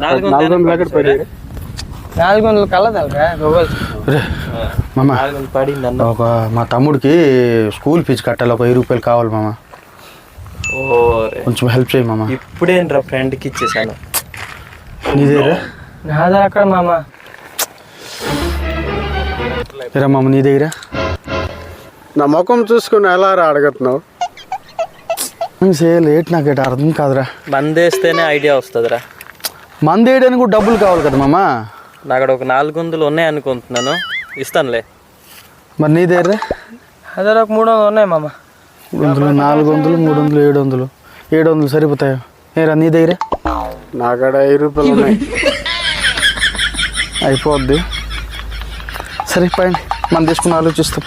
400 కలదాలరా మామ ఒక మా తమ్ముడికి స్కూల్ ఫీజు కట్టాలి, ఒక 1000 రూపాయలు కావాలి మామ. కొంచెం హెల్ప్ చేయి మామ. ఇప్పుడేంట్రా ఫ్రెండ్కి ఇచ్చేసాను. నీదేరా? నాదా అక్కడ మామ. ఏరా మామ నీ దగ్గర? నా ముఖం చూసుకుని ఎలా అడుగుతున్నావు? లేట్ నాకు అర్థం కాదురా. మందేస్తేనే ఐడియా వస్తుందిరా. మంది వేయడానికి కూడా డబ్బులు కావాలి కదా మామ. నాకు అక్కడ ఒక 400 ఉన్నాయి అనుకుంటున్నాను, ఇస్తానులే. మరి నీ దగ్గర? అదే ఒక 300 ఉన్నాయి మామ. 300, 400, 300, 700 సరిపోతాయా? ఏరా నీ దగ్గర? నాకాడ 5 రూపాయలు ఉన్నాయి. అయిపోద్ది. సరే పైన మనం తీసుకుని ఆలోచిస్తాం.